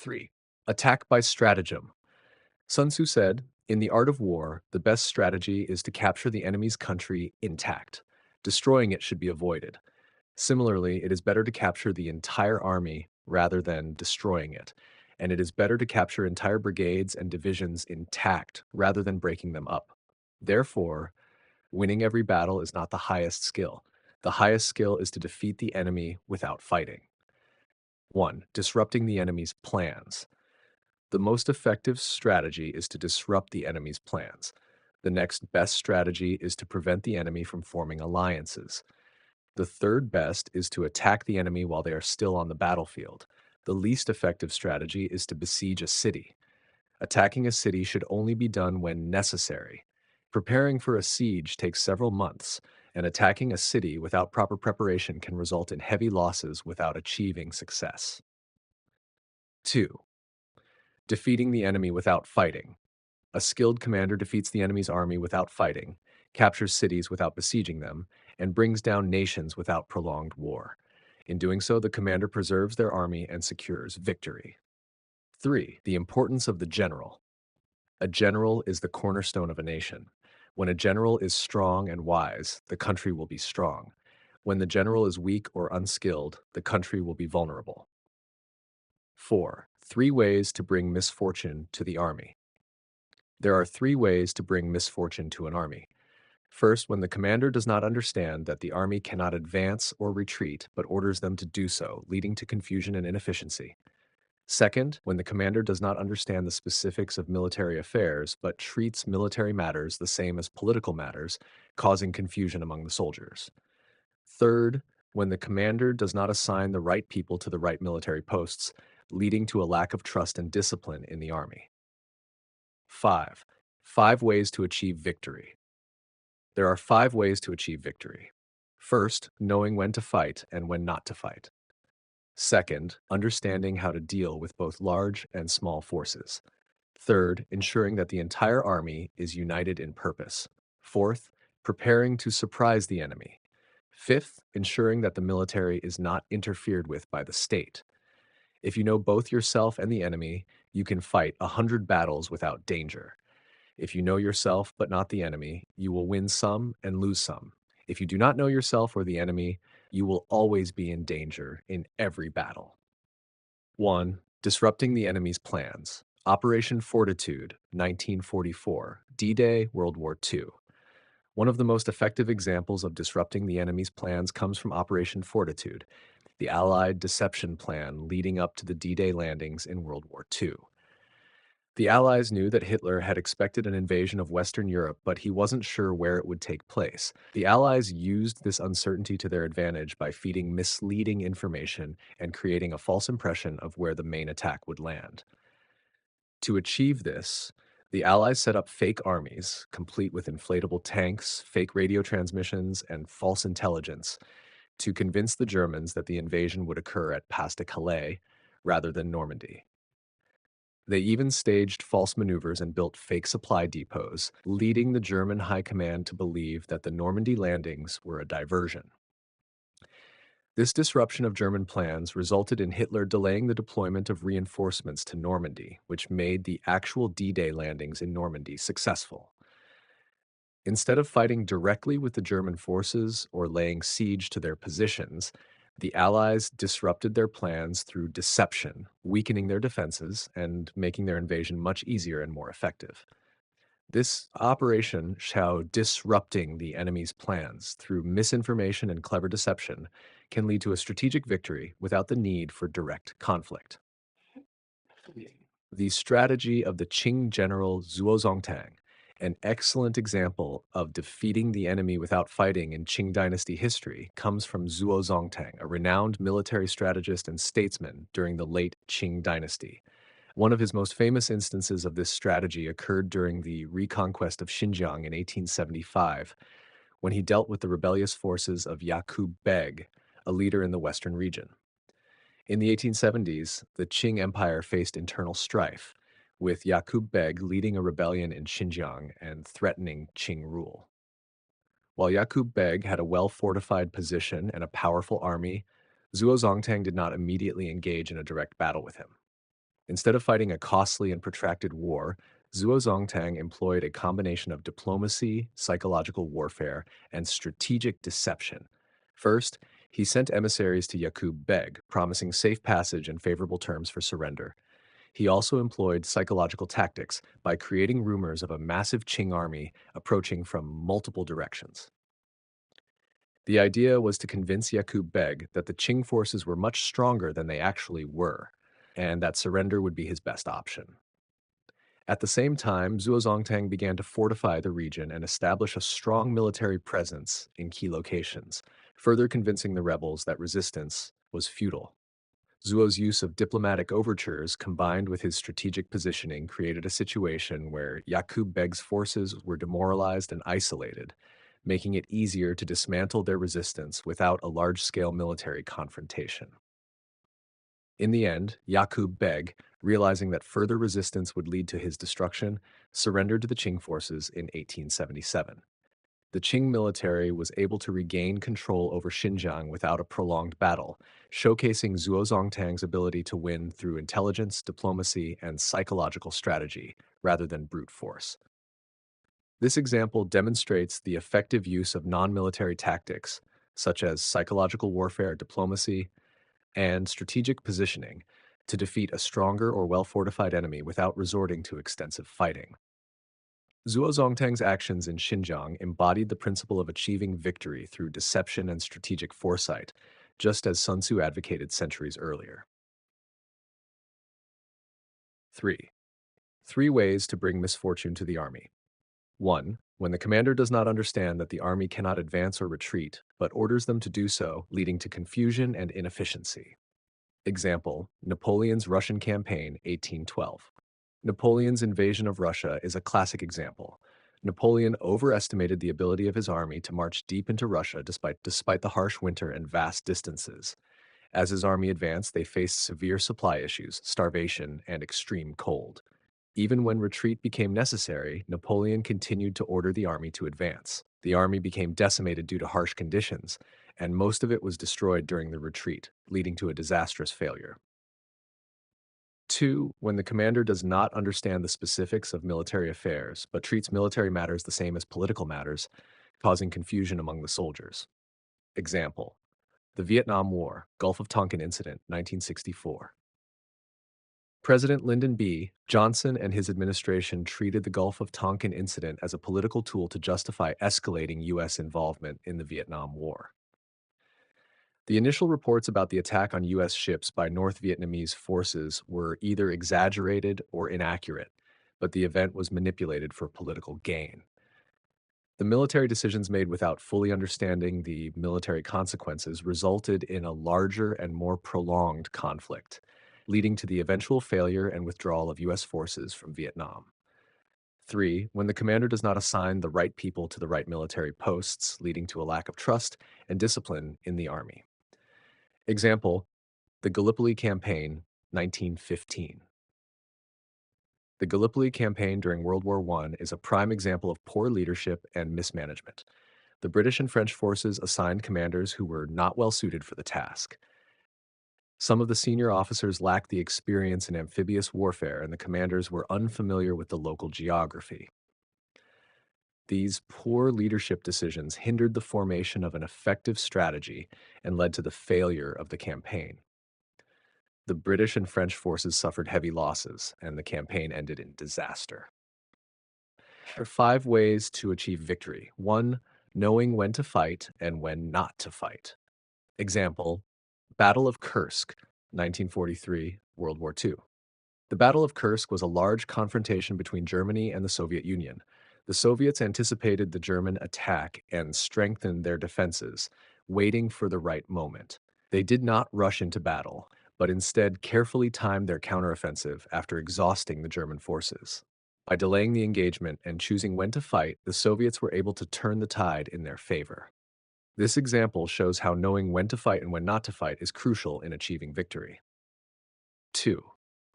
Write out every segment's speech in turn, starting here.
3. Attack by stratagem. Sun Tzu said, "In the art of war, the best strategy is to capture the enemy's country intact. Destroying it should be avoided. Similarly, it is better to capture the entire army rather than destroying it, and it is better to capture entire brigades and divisions intact rather than breaking them up. Therefore, winning every battle is not the highest skill. The highest skill is to defeat the enemy without fighting." 1. Disrupting the enemy's plans. The most effective strategy is to disrupt the enemy's plans. The next best strategy is to prevent the enemy from forming alliances. The third best is to attack the enemy while they are still on the battlefield. The least effective strategy is to besiege a city. Attacking a city should only be done when necessary. Preparing for a siege takes several months, and attacking a city without proper preparation can result in heavy losses without achieving success. 2. Defeating the enemy without fighting. A skilled commander defeats the enemy's army without fighting, captures cities without besieging them, and brings down nations without prolonged war. In doing so, the commander preserves their army and secures victory. 3. The importance of the general. A general is the cornerstone of a nation. When a general is strong and wise, the country will be strong. When the general is weak or unskilled, the country will be vulnerable. 4. 3 ways to bring misfortune to the army. There are 3 ways to bring misfortune to an army. First, when the commander does not understand that the army cannot advance or retreat, but orders them to do so, leading to confusion and inefficiency. Second, when the commander does not understand the specifics of military affairs, but treats military matters the same as political matters, causing confusion among the soldiers. Third, when the commander does not assign the right people to the right military posts, leading to a lack of trust and discipline in the army. 5. 5 ways to achieve victory. There are 5 ways to achieve victory. First, knowing when to fight and when not to fight. Second, understanding how to deal with both large and small forces. Third, ensuring that the entire army is united in purpose. Fourth, preparing to surprise the enemy. Fifth, ensuring that the military is not interfered with by the state. If you know both yourself and the enemy, you can fight 100 battles without danger. If you know yourself but not the enemy, you will win some and lose some. If you do not know yourself or the enemy, you will always be in danger in every battle. 1. Disrupting the enemy's plans. Operation Fortitude, 1944, D-Day, World War II. One of the most effective examples of disrupting the enemy's plans comes from Operation Fortitude, the Allied deception plan leading up to the D-Day landings in World War II. The Allies knew that Hitler had expected an invasion of Western Europe, but he wasn't sure where it would take place. The Allies used this uncertainty to their advantage by feeding misleading information and creating a false impression of where the main attack would land. To achieve this, the Allies set up fake armies, complete with inflatable tanks, fake radio transmissions, and false intelligence, to convince the Germans that the invasion would occur at Pas-de-Calais rather than Normandy. They even staged false maneuvers and built fake supply depots, leading the German high command to believe that the Normandy landings were a diversion. This disruption of German plans resulted in Hitler delaying the deployment of reinforcements to Normandy, which made the actual D-Day landings in Normandy successful. Instead of fighting directly with the German forces or laying siege to their positions, the Allies disrupted their plans through deception, weakening their defenses and making their invasion much easier and more effective. This operation showed disrupting the enemy's plans through misinformation and clever deception can lead to a strategic victory without the need for direct conflict. The strategy of the Qing general Zhuo Zongtang, an excellent example of defeating the enemy without fighting in Qing dynasty history, comes from Zhuo Zongtang, a renowned military strategist and statesman during the late Qing dynasty. One of his most famous instances of this strategy occurred during the reconquest of Xinjiang in 1875, when he dealt with the rebellious forces of Yaqub Beg, a leader in the western region. In the 1870s, the Qing Empire faced internal strife, with Yaqub Beg leading a rebellion in Xinjiang and threatening Qing rule. While Yaqub Beg had a well-fortified position and a powerful army, Zhuo Zongtang did not immediately engage in a direct battle with him. Instead of fighting a costly and protracted war, Zhuo Zongtang employed a combination of diplomacy, psychological warfare, and strategic deception. First, he sent emissaries to Yaqub Beg, promising safe passage and favorable terms for surrender. He also employed psychological tactics by creating rumors of a massive Qing army approaching from multiple directions. The idea was to convince Yaqub Beg that the Qing forces were much stronger than they actually were, and that surrender would be his best option. At the same time, Zhuozongtang began to fortify the region and establish a strong military presence in key locations, further convincing the rebels that resistance was futile. Zhuo's use of diplomatic overtures combined with his strategic positioning created a situation where Yaqub Beg's forces were demoralized and isolated, making it easier to dismantle their resistance without a large-scale military confrontation. In the end, Yaqub Beg, realizing that further resistance would lead to his destruction, surrendered to the Qing forces in 1877. The Qing military was able to regain control over Xinjiang without a prolonged battle, showcasing Zhuozongtang's ability to win through intelligence, diplomacy, and psychological strategy, rather than brute force. This example demonstrates the effective use of non-military tactics, such as psychological warfare, diplomacy, and strategic positioning, to defeat a stronger or well-fortified enemy without resorting to extensive fighting. Zhuozongtang's actions in Xinjiang embodied the principle of achieving victory through deception and strategic foresight, just as Sun Tzu advocated centuries earlier. 3. Three ways to bring misfortune to the army. 1. When the commander does not understand that the army cannot advance or retreat, but orders them to do so, leading to confusion and inefficiency. Example, Napoleon's Russian campaign, 1812. Napoleon's invasion of Russia is a classic example. Napoleon overestimated the ability of his army to march deep into Russia despite the harsh winter and vast distances. As his army advanced, they faced severe supply issues, starvation, and extreme cold. Even when retreat became necessary, Napoleon continued to order the army to advance. The army became decimated due to harsh conditions, and most of it was destroyed during the retreat, leading to a disastrous failure. 2. When the commander does not understand the specifics of military affairs, but treats military matters the same as political matters, causing confusion among the soldiers. Example, the Vietnam War, Gulf of Tonkin Incident, 1964. President Lyndon B. Johnson and his administration treated the Gulf of Tonkin incident as a political tool to justify escalating U.S. involvement in the Vietnam War. The initial reports about the attack on U.S. ships by North Vietnamese forces were either exaggerated or inaccurate, but the event was manipulated for political gain. The military decisions made without fully understanding the military consequences resulted in a larger and more prolonged conflict, leading to the eventual failure and withdrawal of U.S. forces from Vietnam. 3. When the commander does not assign the right people to the right military posts, leading to a lack of trust and discipline in the army. Example, the Gallipoli Campaign, 1915. The Gallipoli Campaign during World War I is a prime example of poor leadership and mismanagement. The British and French forces assigned commanders who were not well suited for the task. Some of the senior officers lacked the experience in amphibious warfare, and the commanders were unfamiliar with the local geography. These poor leadership decisions hindered the formation of an effective strategy and led to the failure of the campaign. The British and French forces suffered heavy losses, and the campaign ended in disaster. There are 5 ways to achieve victory. 1. Knowing when to fight and when not to fight. Example, Battle of Kursk, 1943, World War II. The Battle of Kursk was a large confrontation between Germany and the Soviet Union. The Soviets anticipated the German attack and strengthened their defenses, waiting for the right moment. They did not rush into battle, but instead carefully timed their counteroffensive after exhausting the German forces. By delaying the engagement and choosing when to fight, the Soviets were able to turn the tide in their favor. This example shows how knowing when to fight and when not to fight is crucial in achieving victory. 2.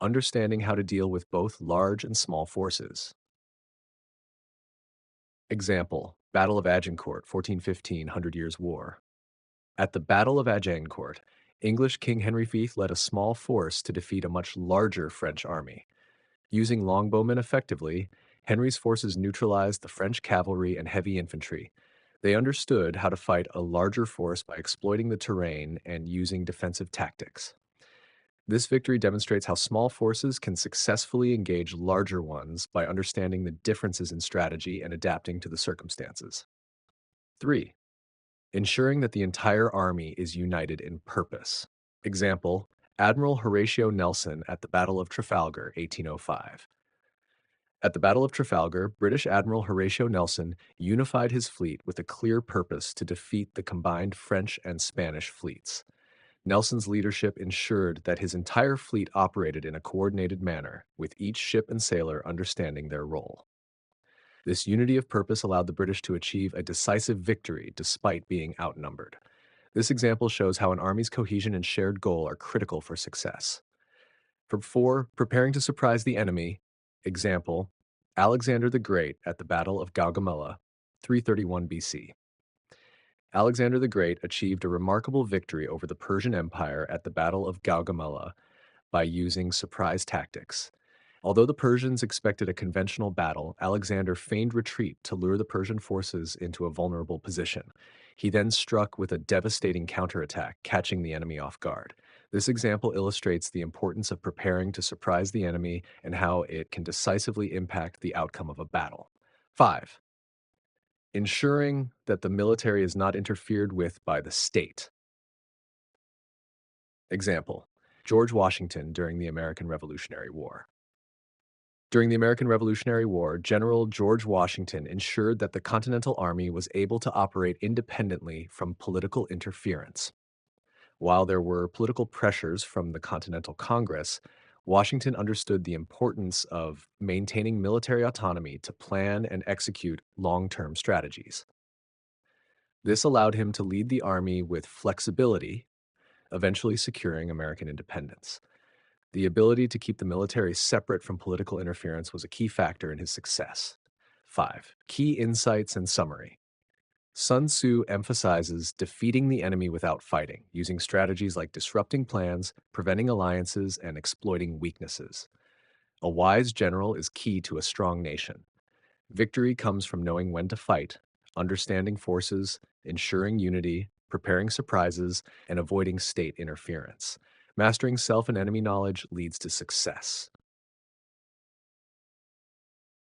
Understanding how to deal with both large and small forces. Example, Battle of Agincourt, 1415, Hundred Years' War. At the Battle of Agincourt, English King Henry V led a small force to defeat a much larger French army. Using longbowmen effectively, Henry's forces neutralized the French cavalry and heavy infantry. They understood how to fight a larger force by exploiting the terrain and using defensive tactics. This victory demonstrates how small forces can successfully engage larger ones by understanding the differences in strategy and adapting to the circumstances. 3. Ensuring that the entire army is united in purpose. Example, Admiral Horatio Nelson at the Battle of Trafalgar, 1805. At the Battle of Trafalgar, British Admiral Horatio Nelson unified his fleet with a clear purpose to defeat the combined French and Spanish fleets. Nelson's leadership ensured that his entire fleet operated in a coordinated manner, with each ship and sailor understanding their role. This unity of purpose allowed the British to achieve a decisive victory despite being outnumbered. This example shows how an army's cohesion and shared goal are critical for success. For 4, preparing to surprise the enemy. Example, Alexander the Great at the Battle of Gaugamela, 331 BC. Alexander the Great achieved a remarkable victory over the Persian Empire at the Battle of Gaugamela by using surprise tactics. Although the Persians expected a conventional battle, Alexander feigned retreat to lure the Persian forces into a vulnerable position. He then struck with a devastating counterattack, catching the enemy off guard. This example illustrates the importance of preparing to surprise the enemy and how it can decisively impact the outcome of a battle. 5. Ensuring that the military is not interfered with by the state. Example, George Washington during the American Revolutionary War. During the American Revolutionary War, General George Washington ensured that the Continental Army was able to operate independently from political interference. While there were political pressures from the Continental Congress, Washington understood the importance of maintaining military autonomy to plan and execute long-term strategies. This allowed him to lead the army with flexibility, eventually securing American independence. The ability to keep the military separate from political interference was a key factor in his success. 5. Key insights and summary. Sun Tzu emphasizes defeating the enemy without fighting, using strategies like disrupting plans, preventing alliances, and exploiting weaknesses. A wise general is key to a strong nation. Victory comes from knowing when to fight, understanding forces, ensuring unity, preparing surprises, and avoiding state interference. Mastering self and enemy knowledge leads to success.